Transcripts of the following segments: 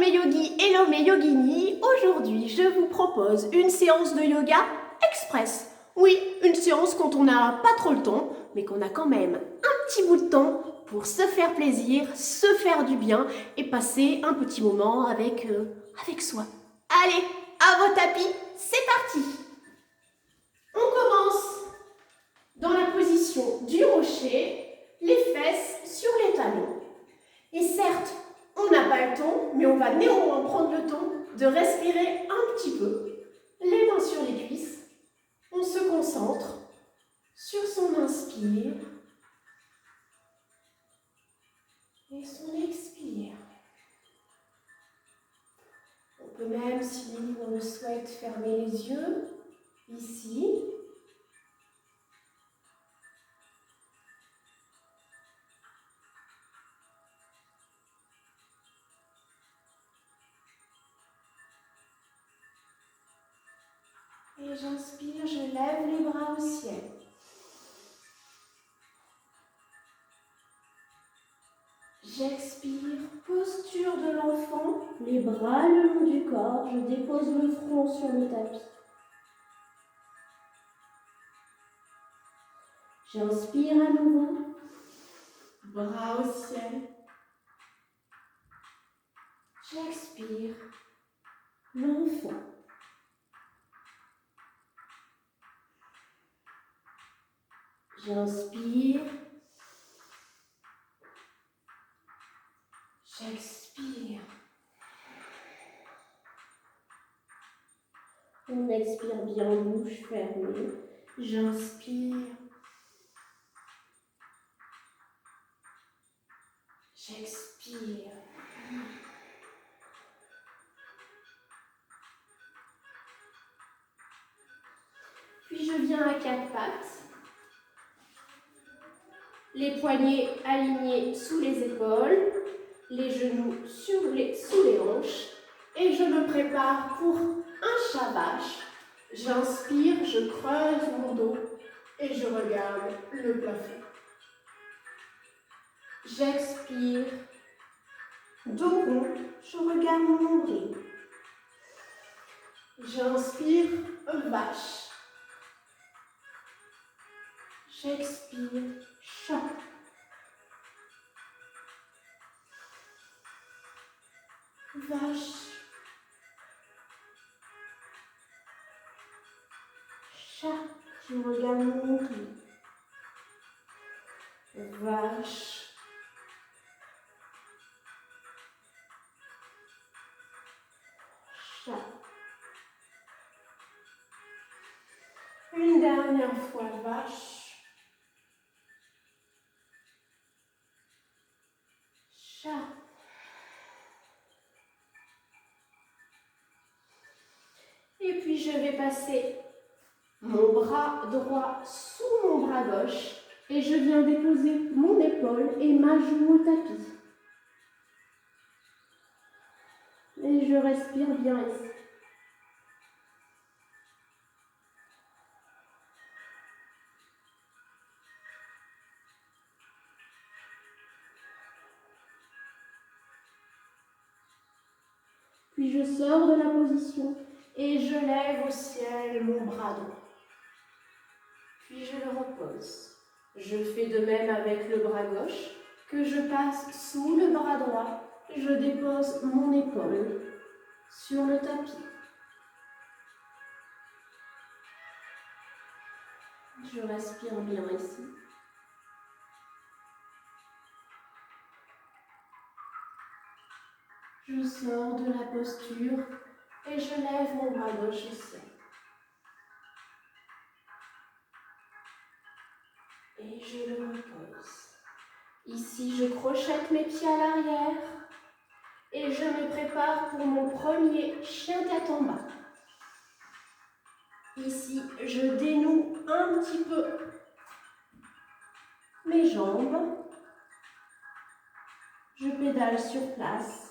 mes yogis, hello mes yoginis. Aujourd'hui, je vous propose une séance de yoga express. Oui, une séance quand on n'a pas trop le temps, mais qu'on a quand même un petit bout de temps pour se faire plaisir, se faire du bien et passer un petit moment avec soi. Allez, à vos tapis, c'est parti. On commence dans la position du rocher, les fesses sur les talons. Et certes, on n'a pas le temps, mais on va néanmoins prendre le temps de respirer un petit peu. Les mains sur les cuisses. On se concentre sur son inspire et son expire. On peut même, si on le souhaite, fermer les yeux, ici. Et j'inspire, je lève les bras au ciel. J'expire, posture de l'enfant, les bras le long du corps, je dépose le front sur le tapis. J'inspire à nouveau, bras au ciel. J'expire, l'enfant. J'inspire. J'expire. On expire bien, bouche fermée. J'inspire. J'expire. Puis je viens à quatre pattes. Les poignets alignés sous les épaules, les genoux sous les hanches. Et je me prépare pour un shavash. J'inspire, je creuse mon dos et je regarde le plafond. J'expire, dos rond, je regarde mon nombril. J'inspire, vache. J'expire, chat. Vache. Chat, je regarde mon nombril. Vache. Chat. Une dernière fois, vache. Chat. Et puis je vais passer mon bras droit sous mon bras gauche et je viens déposer mon épaule et ma joue au tapis. Et je respire bien ici. Puis je sors de la position et je lève au ciel mon bras droit. Puis je le repose. Je fais de même avec le bras gauche que je passe sous le bras droit. Je dépose mon épaule sur le tapis. Je respire bien ici. Je sors de la posture et je lève mon bras gauche au ciel. Et je le repose. Ici, je crochette mes pieds à l'arrière et je me prépare pour mon premier chien tête en bas. Ici, je dénoue un petit peu mes jambes. Je pédale sur place.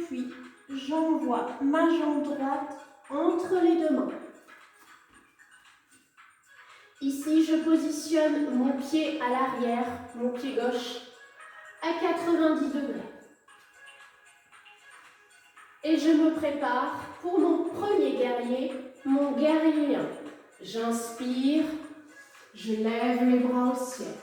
puis j'envoie ma jambe droite entre les deux mains. Ici, je positionne mon pied à l'arrière, mon pied gauche, à 90 degrés. Et je me prépare pour mon premier guerrier, mon guerrier 1. J'inspire, je lève les bras au ciel.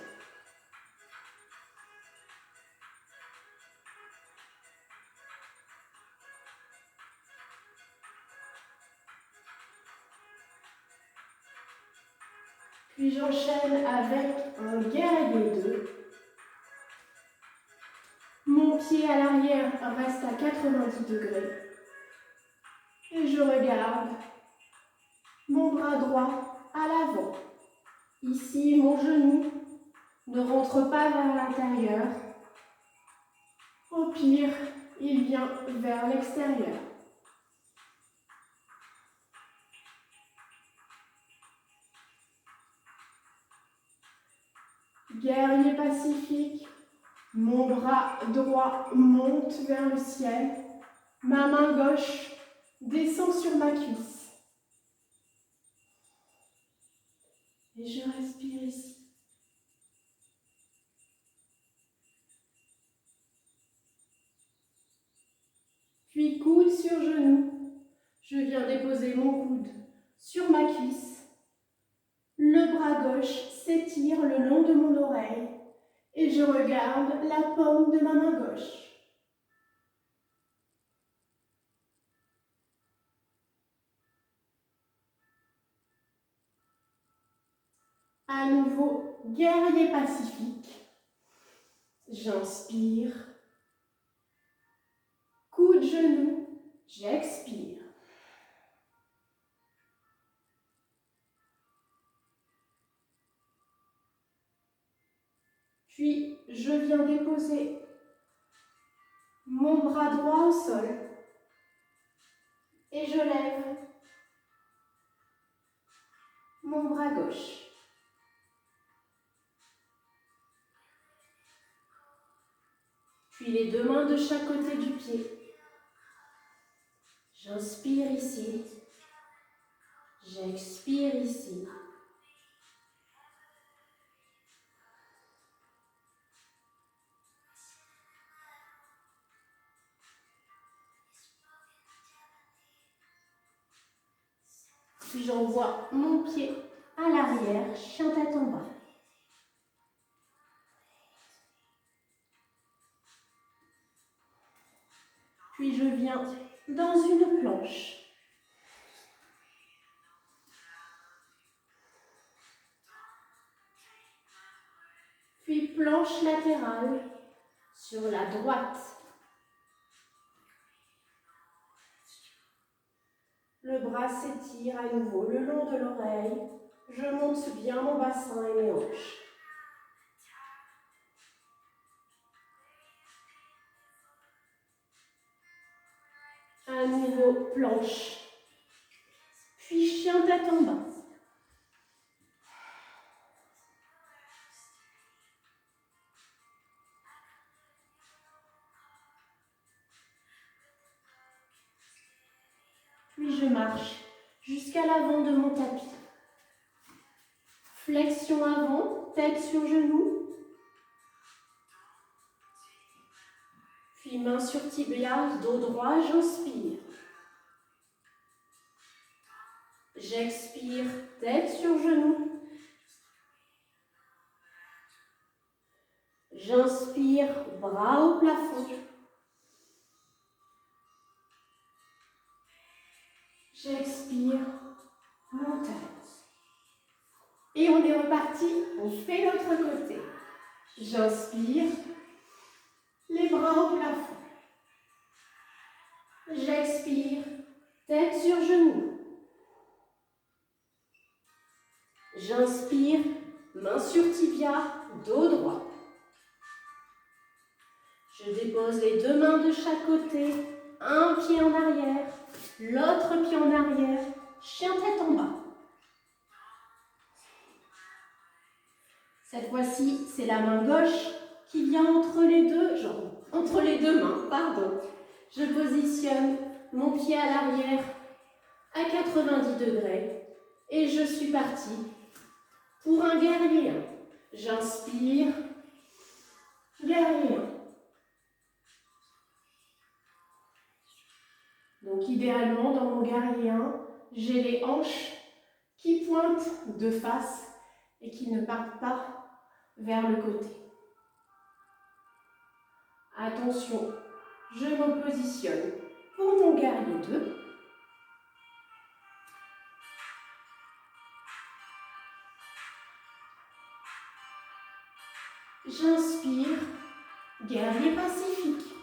Puis j'enchaîne avec un guerrier 2. Mon pied à l'arrière reste à 90 degrés. Et je regarde mon bras droit à l'avant. Ici, mon genou ne rentre pas vers l'intérieur. Au pire, il vient vers l'extérieur. Guerrier pacifique, mon bras droit monte vers le ciel, ma main gauche descend sur ma cuisse. Et je respire ici. Puis coude sur genou, je viens déposer mon coude sur ma cuisse. Le bras gauche s'étire le long de mon oreille et je regarde la paume de ma main gauche. À nouveau, guerrier pacifique. J'inspire. Coude genou, j'expire. Puis, je viens déposer mon bras droit au sol et je lève mon bras gauche. Puis les deux mains de chaque côté du pied. J'inspire ici, j'expire ici. Puis j'envoie mon pied à l'arrière, chien tête en bas. Puis je viens dans une planche. Puis planche latérale sur la droite. Le bras s'étire à nouveau le long de l'oreille. Je monte bien mon bassin et mes hanches. À nouveau, planche. Puis chien tête en bas. Puis je marche jusqu'à l'avant de mon tapis. Flexion avant, tête sur genou. Puis main sur tibia, dos droit, j'inspire. J'expire, tête sur genou. J'inspire, bras au plafond. J'expire, montagne. Et on est reparti, on fait l'autre côté. J'inspire, les bras au plafond. J'expire, tête sur genou. J'inspire, main sur tibia, dos droit. Je dépose les deux mains de chaque côté, un pied en arrière, l'autre pied en arrière, chien tête en bas. Cette fois-ci, c'est la main gauche qui vient entre les deux jambes, entre les deux mains, pardon. Je positionne mon pied à l'arrière à 90 degrés et je suis partie pour un guerrier 1. J'inspire, guerrier 1. Donc idéalement, dans mon guerrier 1, j'ai les hanches qui pointent de face et qui ne partent pas vers le côté. Attention, je me positionne pour mon guerrier 2. J'inspire, guerrier pacifique.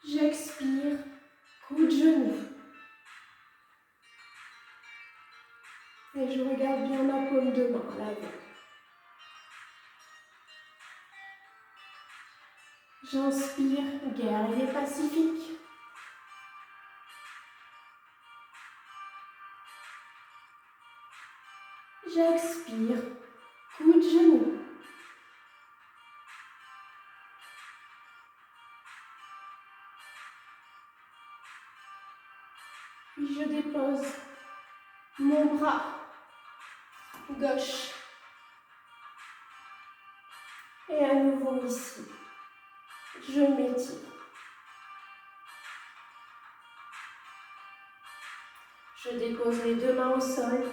J'expire, coup de genou. Et je regarde bien ma paume de main à l'avant. J'inspire, guerrier pacifique. J'expire, coup de genou. Puis je dépose mon bras gauche. Et à nouveau ici, je m'étire. Je dépose les deux mains au sol.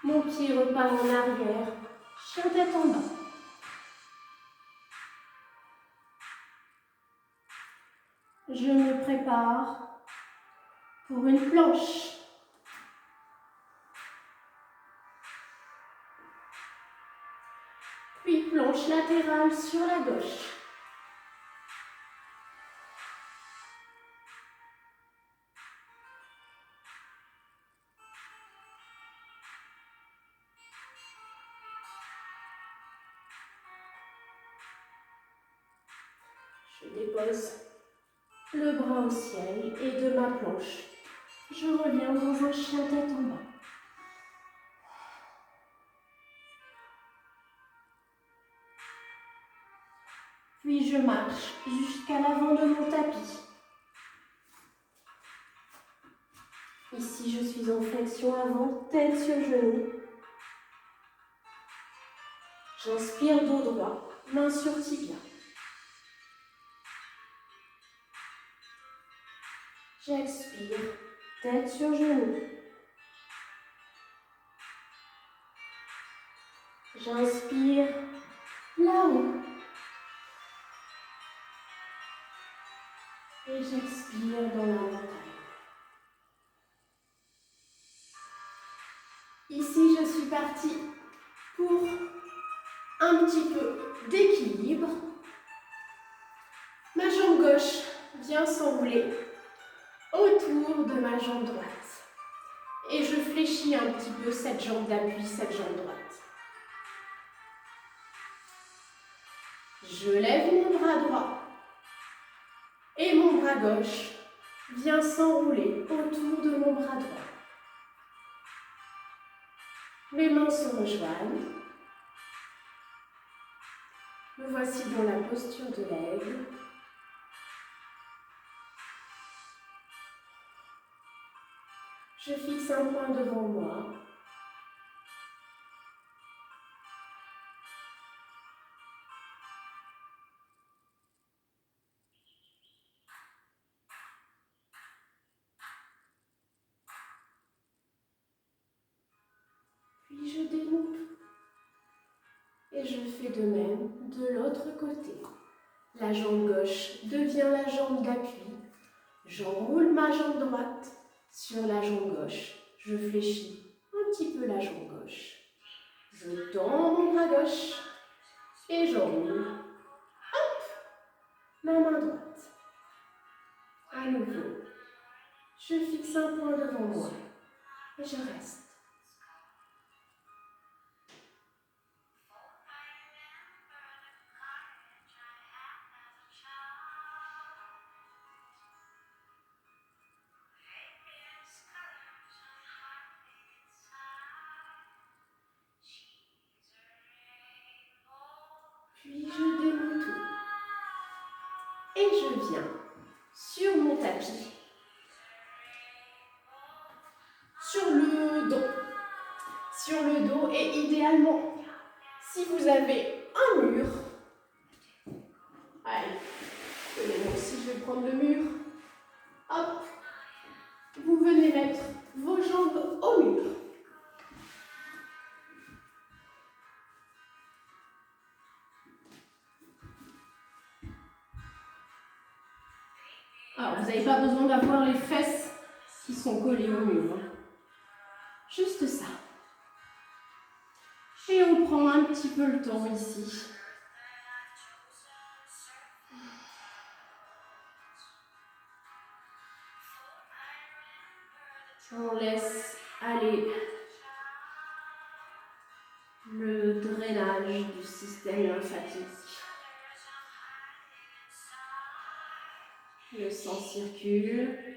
Mon pied repart en arrière, chien tête en bas. Je me prépare pour une planche. Puis planche latérale sur la gauche. Je dépose le bras au ciel et de ma planche, je reviens dans un chien tête en bas. Puis je marche jusqu'à l'avant de mon tapis. Ici, je suis en flexion avant, tête sur genou. J'inspire dos droit, main sur tibia. J'expire, tête sur genou. J'inspire, là-haut. Et j'expire dans la montagne. Ici, je suis partie pour un petit peu d'équilibre. Ma jambe gauche vient s'enrouler autour de ma jambe droite. Et je fléchis un petit peu cette jambe d'appui, cette jambe droite. Je lève mon bras droit et mon bras gauche vient s'enrouler autour de mon bras droit. Mes mains se rejoignent. Me voici dans la posture de l'aigle. Je fixe un point devant moi. Puis je déloupe. Et je fais de même de l'autre côté. La jambe gauche devient la jambe d'appui. J'enroule ma jambe droite sur la jambe gauche. Je fléchis un petit peu la jambe gauche. Je tends mon bras gauche et j'enroule. Hop, ma main droite. À nouveau, je fixe un point devant moi et je reste. reviens sur mon tapis, sur le dos. Sur le dos et idéalement, si vous avez un mur, allez, moi aussi je vais prendre le mur, hop, vous venez mettre vos jambes au mur. Alors, vous n'avez pas besoin d'avoir les fesses qui sont collées au mur. Juste ça. Et on prend un petit peu le temps ici. On laisse aller le drainage du système lymphatique. Le sang circule.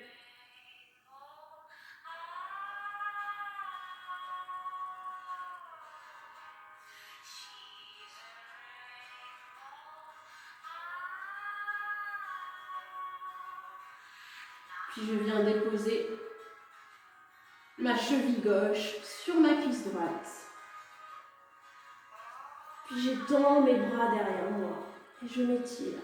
Puis je viens déposer ma cheville gauche sur ma cuisse droite. Puis j'étends mes bras derrière moi et je m'étire.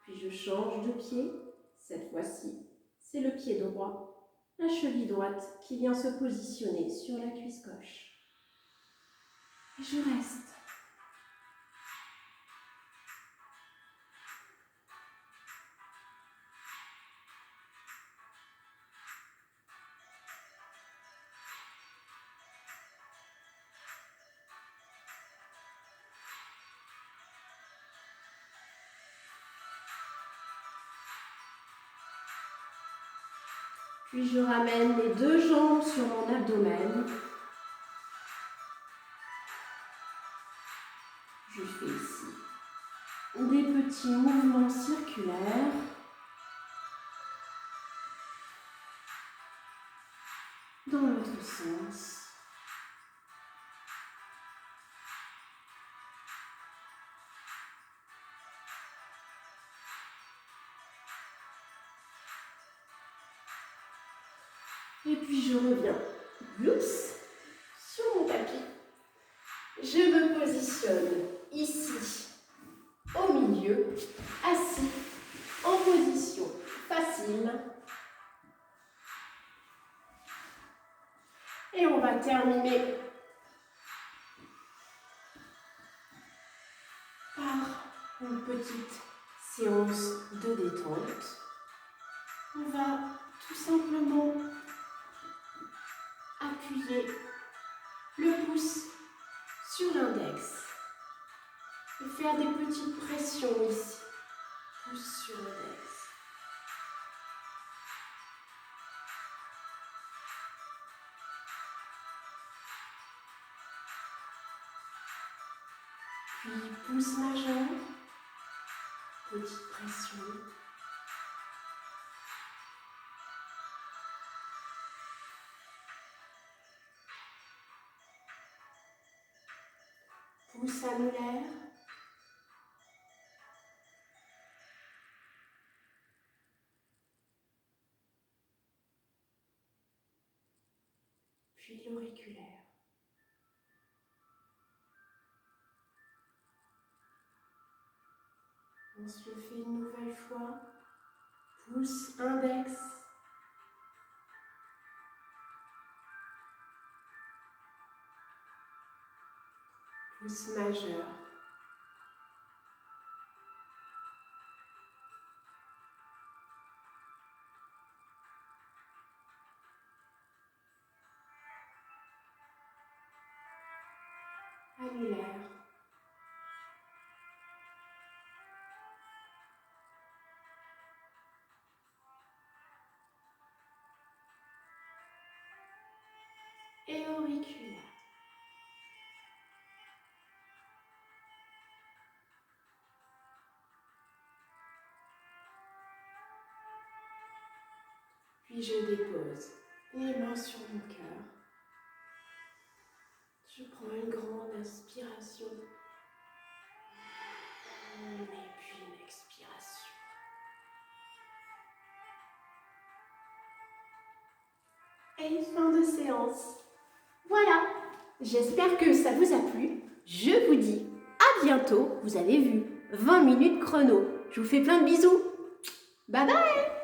Puis je change de pied. Cette fois-ci, c'est le pied droit, la cheville droite qui vient se positionner sur la cuisse gauche. Et je reste. Puis je ramène les deux jambes sur mon abdomen. Je fais ici des petits mouvements circulaires. Dans l'autre sens. Et puis je reviens douce sur mon tapis. Je me positionne ici, au milieu, assis, en position facile. Et on va terminer par une petite séance de détente. On va tout simplement appuyer le pouce sur l'index et faire des petites pressions ici. Pouce sur l'index. Puis pouce majeur, petite pression. Pouce annulaire. Puis l'auriculaire. On se le fait une nouvelle fois. Pouce index. Pouce majeur. Annulaire. et auriculaire. Puis je dépose les mains sur mon cœur. Je prends une grande inspiration. Et puis une expiration. Et fin de séance. Voilà, j'espère que ça vous a plu. Je vous dis à bientôt. Vous avez vu, 20 minutes chrono. Je vous fais plein de bisous. Bye bye!